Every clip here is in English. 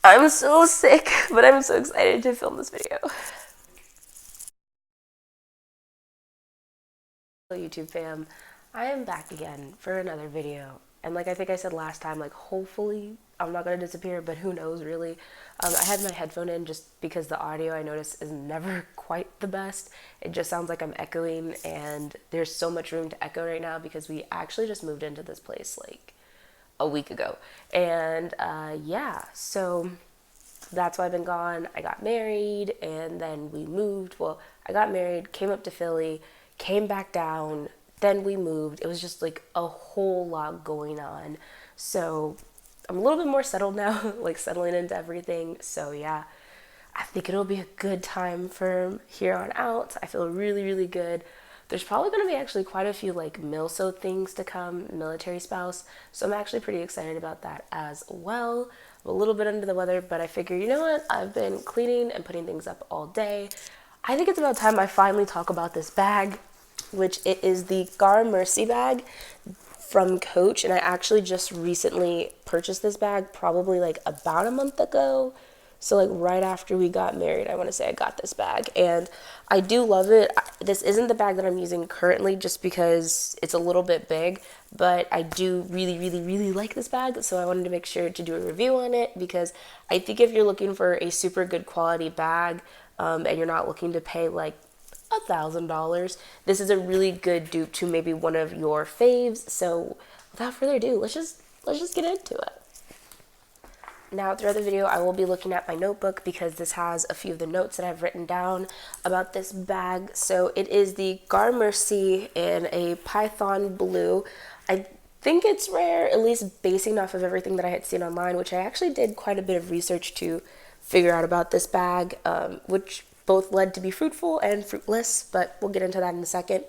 I'm so sick, but I'm so excited to film this video. Hello YouTube fam, I am back again for another video. And like I think I said last time, like hopefully I'm not going to disappear, but who knows really. I had my headphone in just because the audio I notice is never quite the best. It just sounds like I'm echoing, and there's so much room to echo right now because we actually just moved into this place like a week ago. And yeah, so that's why I've been gone. I got married and then we moved. Well, I got married, came up to Philly, came back down, then we moved. It was just like a whole lot going on. So I'm a little bit more settled now, like settling into everything. So yeah, I think it'll be a good time from here on out. I feel really, really good. There's probably going to be actually quite a few like milso things to come, military spouse. So I'm actually pretty excited about that as well. I'm a little bit under the weather, but I figure, you know what? I've been cleaning and putting things up all day. I think it's about time I finally talk about this bag, which it is the Gramercy bag from Coach, and I actually just recently purchased this bag probably like about a month ago. So like right after we got married, I want to say I got this bag, and I do love it. This isn't the bag that I'm using currently just because it's a little bit big, but I do really, really, really like this bag. So I wanted to make sure to do a review on it because I think if you're looking for a super good quality bag, and you're not looking to pay like $1,000, this is a really good dupe to maybe one of your faves. So without further ado, let's just get into it. Now, throughout the video, I will be looking at my notebook because this has a few of the notes that I've written down about this bag. So it is the Gramercy in a Python blue. I think it's rare, at least basing off of everything that I had seen online, which I actually did quite a bit of research to figure out about this bag, which both led to be fruitful and fruitless, but we'll get into that in a second.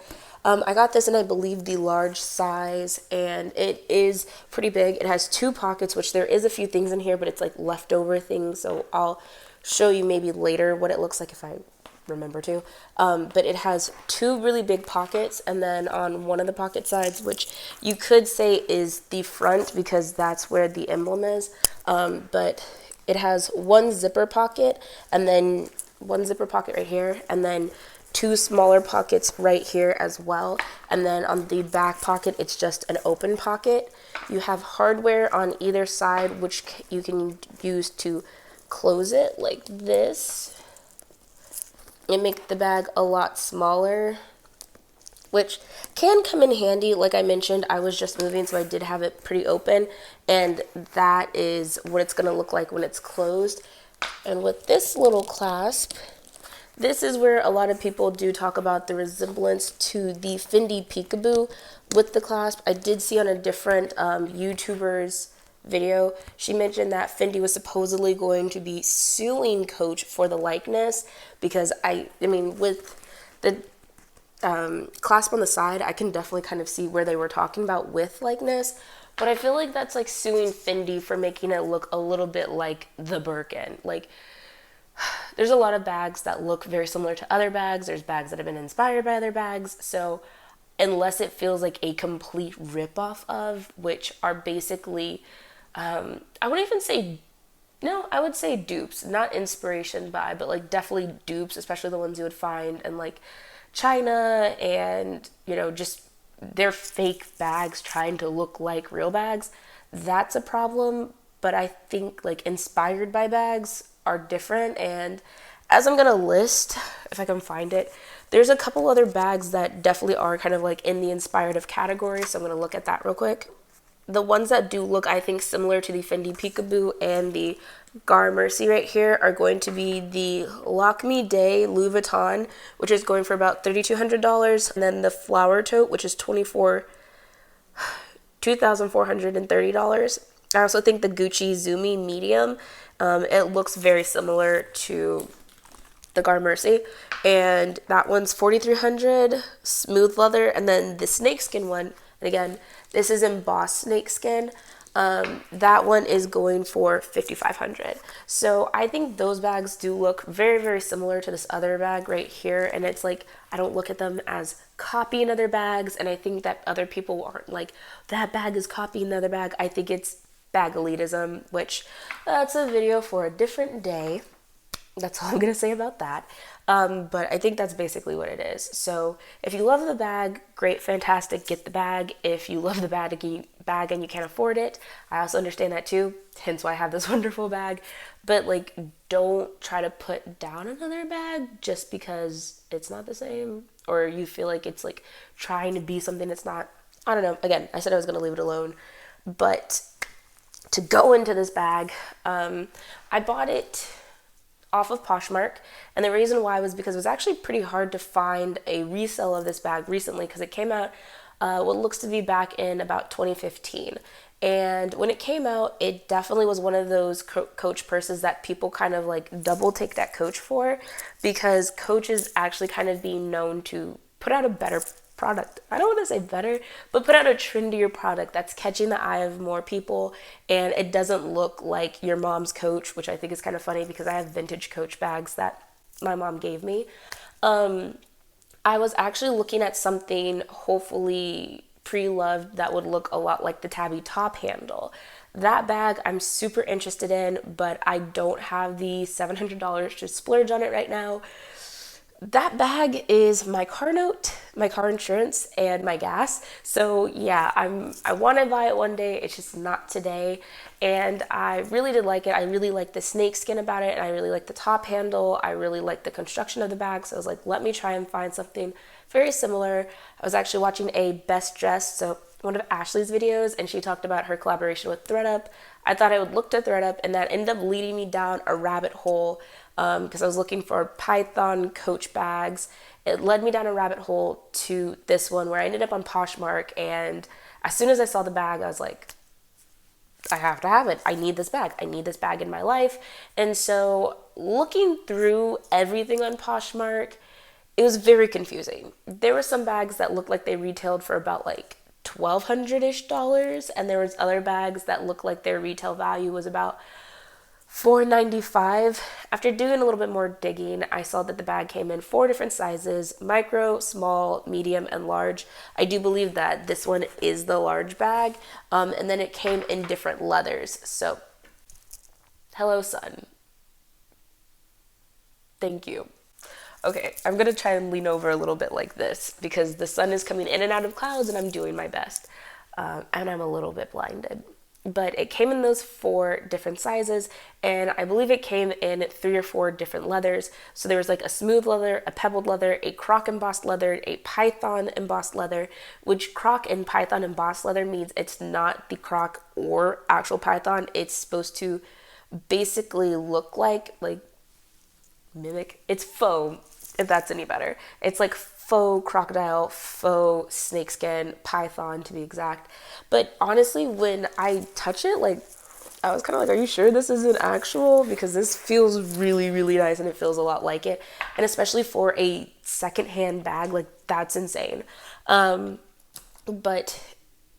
I got this in, I believe, the large size, and it is pretty big. It has two pockets, which there is a few things in here, but it's like leftover things, so I'll show you maybe later what it looks like if I remember to. But it has two really big pockets, and then on one of the pocket sides, which you could say is the front because that's where the emblem is, but it has one zipper pocket, and then one zipper pocket right here, and then two smaller pockets right here as well. And then on the back pocket, it's just an open pocket. You have hardware on either side, which you can use to close it like this. It makes the bag a lot smaller, which can come in handy. Like I mentioned, I was just moving, so I did have it pretty open, and that is what it's going to look like when it's closed. And with this little clasp, this is where a lot of people do talk about the resemblance to the Fendi peekaboo with the clasp. I did see on a different YouTuber's video, she mentioned that Fendi was supposedly going to be suing Coach for the likeness because I mean, with the clasp on the side, I can definitely kind of see where they were talking about with likeness. But I feel like that's like suing Fendi for making it look a little bit like the Birkin. Like, there's a lot of bags that look very similar to other bags. There's bags that have been inspired by other bags. So unless it feels like a complete ripoff of, which are basically, I wouldn't even say, no, I would say dupes, not inspiration by, but like definitely dupes, especially the ones you would find in like China, and, you know, just they're fake bags trying to look like real bags. That's a problem. But I think like inspired by bags are different, and as I'm gonna list, if I can find it, there's a couple other bags that definitely are kind of like in the inspired of category, so I'm gonna look at that real quick. The ones that do look, I think, similar to the Fendi Peekaboo and the Gramercy right here are going to be the Lock Me Day Louis Vuitton, which is going for about $3,200, and then the Flower Tote, which is $2,430. I also think the Gucci Zoomy Medium, it looks very similar to the Gramercy, and that one's 4,300 smooth leather. And then the snakeskin one, and again, this is embossed snakeskin, that one is going for 5,500. So I think those bags do look very, very similar to this other bag right here, and it's like I don't look at them as copying other bags, and I think that other people aren't like that bag is copying the other bag. I think it's bag elitism, which that's a video for a different day. That's all I'm gonna say about that. But I think that's basically what it is. So if you love the bag, great, fantastic, get the bag. If you love the bag and you can't afford it, I also understand that too. Hence why I have this wonderful bag. But like, don't try to put down another bag just because it's not the same, or you feel like it's like trying to be something it's not. I don't know. Again, I said I was gonna leave it alone, but to go into this bag, I bought it off of Poshmark, and the reason why was because it was actually pretty hard to find a resale of this bag recently, because it came out what looks to be back in about 2015. And when it came out, it definitely was one of those Coach purses that people kind of like double take that Coach for, because Coach is actually kind of being known to put out a better product. I don't want to say better, but put out a trendier product that's catching the eye of more people, and it doesn't look like your mom's Coach, which I think is kind of funny because I have vintage Coach bags that my mom gave me. I was actually looking at something hopefully pre-loved that would look a lot like the tabby top handle. That bag I'm super interested in, but I don't have the $700 to splurge on it right now. That bag is my car note, my car insurance, and my gas. So yeah, I want to buy it one day. It's just not today. And I really did like it. I really like the snake skin about it, and I really like the top handle. I really like the construction of the bag. So I was like, let me try and find something very similar. I was actually watching a Best Dressed, so one of Ashley's videos, and she talked about her collaboration with ThredUp. I thought I would look to ThredUp, and that ended up leading me down a rabbit hole, because I was looking for Python Coach bags. It led me down a rabbit hole to this one where I ended up on Poshmark, and as soon as I saw the bag, I was like, I have to have it. I need this bag. I need this bag in my life. And so looking through everything on Poshmark, it was very confusing. There were some bags that looked like they retailed for about like $1,200-ish, and there was other bags that looked like their retail value was about $495. After doing a little bit more digging, I saw that the bag came in 4 different sizes: micro, small, medium, and large. I do believe that this one is the large bag, and then it came in different leathers. So, hello, sun. Thank you. Okay, I'm gonna try and lean over a little bit like this because the sun is coming in and out of clouds and I'm doing my best. And I'm a little bit blinded. But it came in those 4 different sizes, and I believe it came in 3 or 4 different leathers. So there was like a smooth leather, a pebbled leather, a croc embossed leather, a python embossed leather, which croc and python embossed leather means it's not the croc or actual python. It's supposed to basically look like mimic. It's faux, if that's any better. It's like faux crocodile, faux snakeskin, python to be exact. But honestly, when I touch it, like, I was kind of like, are you sure this isn't actual? Because this feels really, really nice, and it feels a lot like it. And especially for a secondhand bag, like, that's insane. But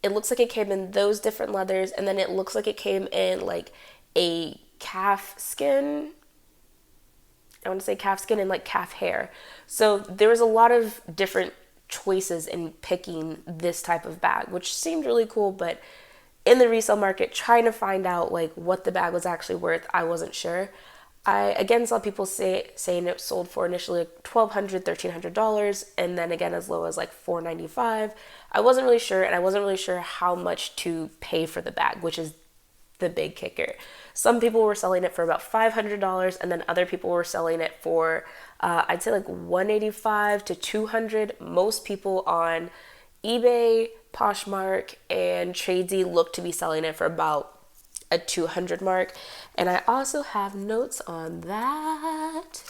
it looks like it came in those different leathers, and then it looks like it came in like a calf skin. I want to say calf skin and like calf hair. So there was a lot of different choices in picking this type of bag, which seemed really cool. But in the resale market, trying to find out like what the bag was actually worth, I wasn't sure. I again saw people saying it sold for initially like $1,200, $1,300, and then again as low as like $495. I wasn't really sure, and I wasn't really sure how much to pay for the bag, which is the big kicker. Some people were selling it for about $500, and then other people were selling it for I'd say like $185 to $200. Most people on eBay, Poshmark, and Tradesy look to be selling it for about a $200 mark. And I also have notes on that.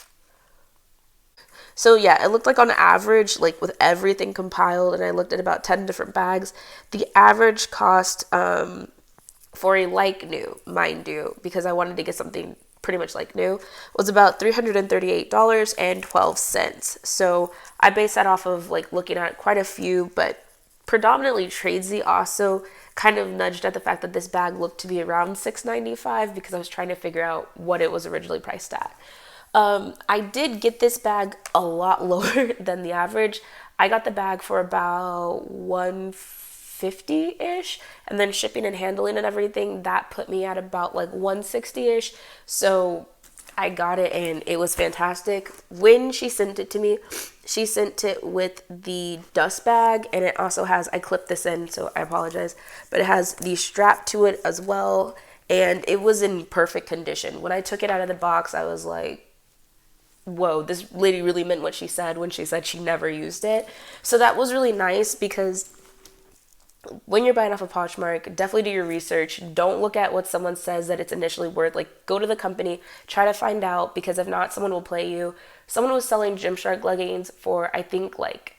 So yeah, it looked like on average, like with everything compiled, and I looked at about 10 different bags, the average cost for a like new, mind you, because I wanted to get something pretty much like new, was about $338.12. So I based that off of like looking at quite a few, but predominantly Tradesy also kind of nudged at the fact that this bag looked to be around $695 because I was trying to figure out what it was originally priced at. I did get this bag a lot lower than the average. I got the bag for about $150 $150-ish, and then shipping and handling and everything, that put me at about like $160-ish. So I got it and it was fantastic. When she sent it to me, she sent it with the dust bag, and it also has, I clipped this in, so I apologize, but it has the strap to it as well, and it was in perfect condition. When I took it out of the box, I was like, whoa, this lady really meant what she said when she said she never used it. So that was really nice, because when you're buying off of Poshmark, definitely do your research. Don't look at what someone says that it's initially worth. Like, go to the company, try to find out, because if not, someone will play you. Someone was selling Gymshark leggings for, I think, like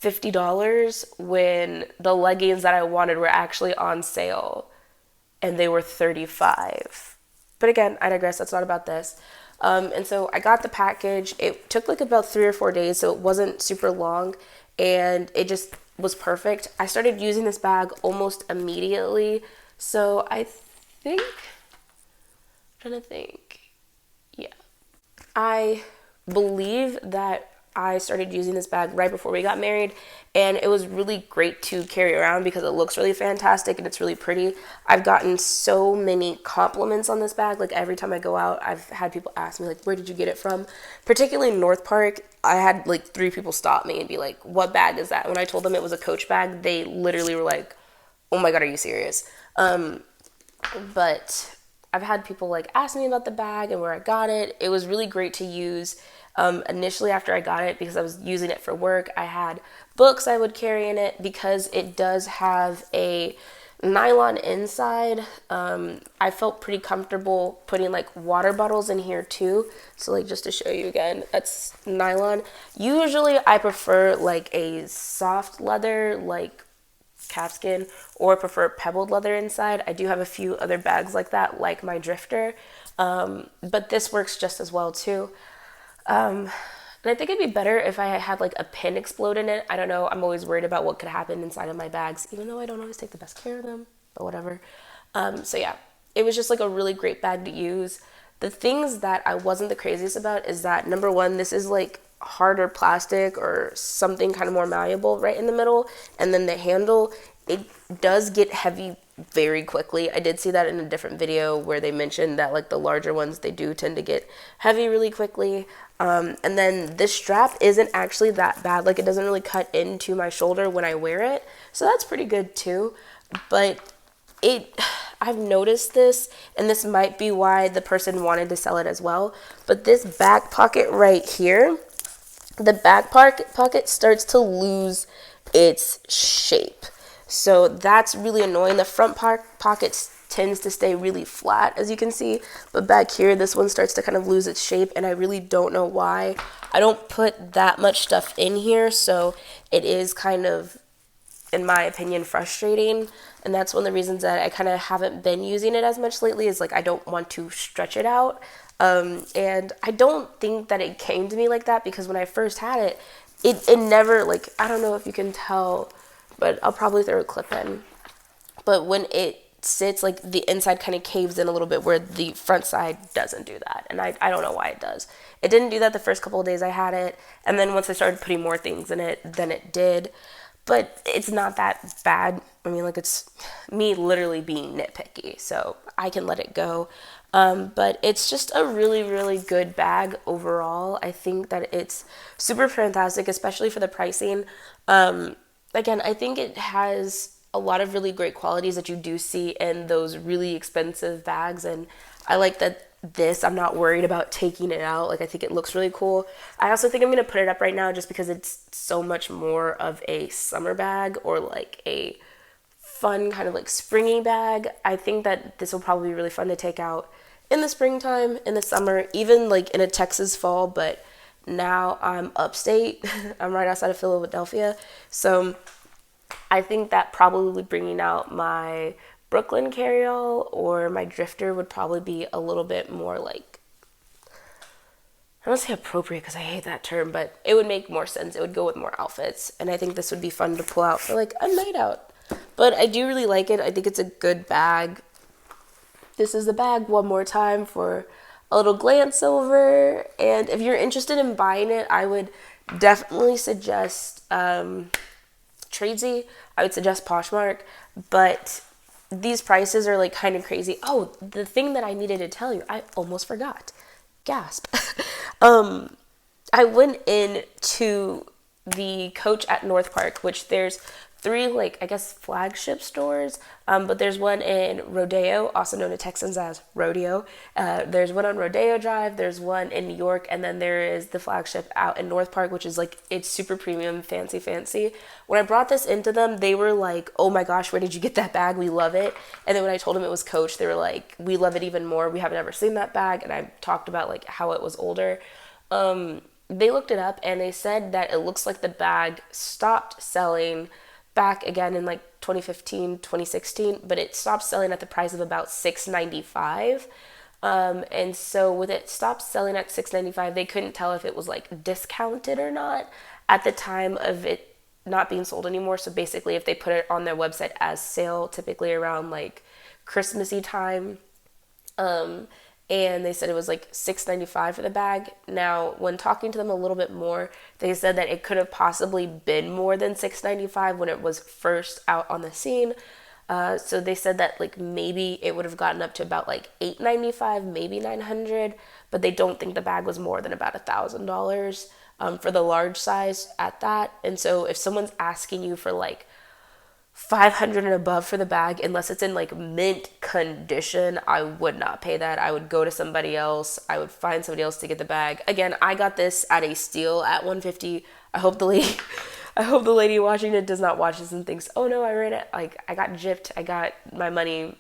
$50 when the leggings that I wanted were actually on sale, and they were $35. But again, I digress. That's not about this. And so I got the package. It took like about 3 or 4 days, so it wasn't super long, and it just was perfect. I started using this bag almost immediately. So I think, I'm trying to think. Yeah. I believe that I started using this bag right before we got married, and it was really great to carry around because it looks really fantastic and it's really pretty. I've gotten so many compliments on this bag. Like, every time I go out, I've had people ask me, like, where did you get it from? Particularly in North Park, I had like 3 people stop me and be like, what bag is that? When I told them it was a Coach bag, they literally were like, oh my God, are you serious? But I've had people like ask me about the bag and where I got it. It was really great to use. Initially, after I got it, because I was using it for work, I had books I would carry in it, because it does have a nylon inside. I felt pretty comfortable putting like water bottles in here too. So like, just to show you again, that's nylon. Usually I prefer like a soft leather, like calfskin, or prefer pebbled leather inside. I do have a few other bags like that, like my Drifter, but this works just as well too. And I think it'd be better if I had like a pin explode in it. I don't know. I'm always worried about what could happen inside of my bags, even though I don't always take the best care of them, but whatever. So yeah, it was just like a really great bag to use. The things that I wasn't the craziest about is that, number one, this is like harder plastic or something kind of more malleable right in the middle. And then the handle, it does get heavy very quickly. I did see that in a different video where they mentioned that like the larger ones, they do tend to get heavy really quickly. And then this strap isn't actually that bad. Like, it doesn't really cut into my shoulder when I wear it. So that's pretty good too. But I've noticed this, and this might be why the person wanted to sell it as well. But this back pocket right here, the back pocket starts to lose its shape. So that's really annoying. The front pocket tends to stay really flat, as you can see, but back here, this one starts to kind of lose its shape, and I really don't know why. I don't put that much stuff in here, so it is kind of, in my opinion, frustrating. And that's one of the reasons that I kind of haven't been using it as much lately, is like, I don't want to stretch it out. And I don't think that it came to me like that, because when I first had it, it never, like, I don't know if you can tell, but I'll probably throw a clip in. But when it sits, like, the inside kind of caves in a little bit, where the front side doesn't do that. And I don't know why it does. It didn't do that the first couple of days I had it. And then once I started putting more things in it, then it did. But it's not that bad. I mean, like, it's me literally being nitpicky, so I can let it go. But it's just a really, really good bag overall. I think that it's super fantastic, especially for the pricing. Again, I think it has a lot of really great qualities that you do see in those really expensive bags. And I like that I'm not worried about taking it out. Like, I think it looks really cool. I also think I'm going to put it up right now just because it's so much more of a summer bag, or like a fun kind of like springy bag. I think that this will probably be really fun to take out in the springtime, in the summer, even like in a Texas fall. But now I'm upstate. I'm right outside of Philadelphia. So I think that probably bringing out my Brooklyn carryall or my Drifter would probably be a little bit more like, I don't say appropriate because I hate that term, but it would make more sense. It would go with more outfits. And I think this would be fun to pull out for like a night out. But I do really like it. I think it's a good bag. This is the bag one more time for a little glance over. And if you're interested in buying it, I would definitely suggest tradesy, I would suggest Poshmark, but these prices are like kind of crazy. Oh, the thing that I needed to tell you, I almost forgot. Gasp. I went in to the Coach at North Park, which there's three, like, I guess flagship stores, but there's one in Rodeo, also known to Texans as Rodeo. There's one on Rodeo Drive, there's one in New York, and then there is the flagship out in North Park, which is like, it's super premium, fancy. When I brought this into them, they were like, oh my gosh, where did you get that bag? We love it. And then when I told them it was Coach, they were like, we love it even more. We haven't ever seen that bag. And I talked about like how it was older. They looked it up and they said that it looks like the bag stopped selling back again in like 2015, 2016, but it stopped selling at the price of about $695. And so with it stopped selling at $695, they couldn't tell if it was like discounted or not at the time of it not being sold anymore. So basically if they put it on their website as sale, typically around like Christmassy time, and they said it was like $695 for the bag. Now, when talking to them a little bit more, they said that it could have possibly been more than $695 when it was first out on the scene. So they said that like maybe it would have gotten up to about like $895, maybe $900, but they don't think the bag was more than about $1,000 for the large size at that. And so if someone's asking you for like 500 and above for the bag, unless it's in like mint condition, I would not pay that. I would go to somebody else. I would find somebody else to get the bag. Again, I got this at a steal at $150. I hope the lady watching it does not watch this and thinks, oh no, I ran it. Like, I got gypped. I got my money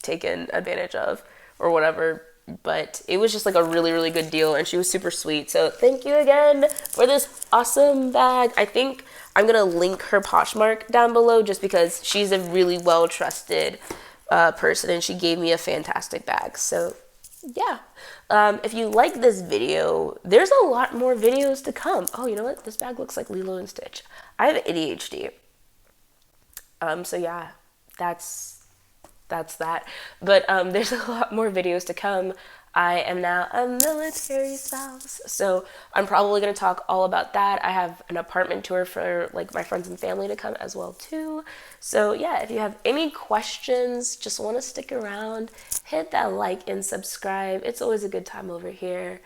taken advantage of or whatever. But it was just like a really good deal, and she was super sweet. So thank you again for this awesome bag. I think I'm gonna link her Poshmark down below just because she's a really well trusted person, and she gave me a fantastic bag. So yeah, if you like this video, there's a lot more videos to come. Oh, you know what? This bag looks like Lilo and Stitch. I have ADHD. So yeah, that's that. But there's a lot more videos to come. I am now a military spouse, so I'm probably going to talk all about that. I have an apartment tour for like my friends and family to come as well too. So yeah, if you have any questions, just want to stick around, hit that like and subscribe. It's always a good time over here,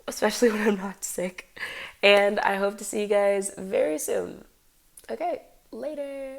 especially when I'm not sick. And I hope to see you guys very soon. Okay, later.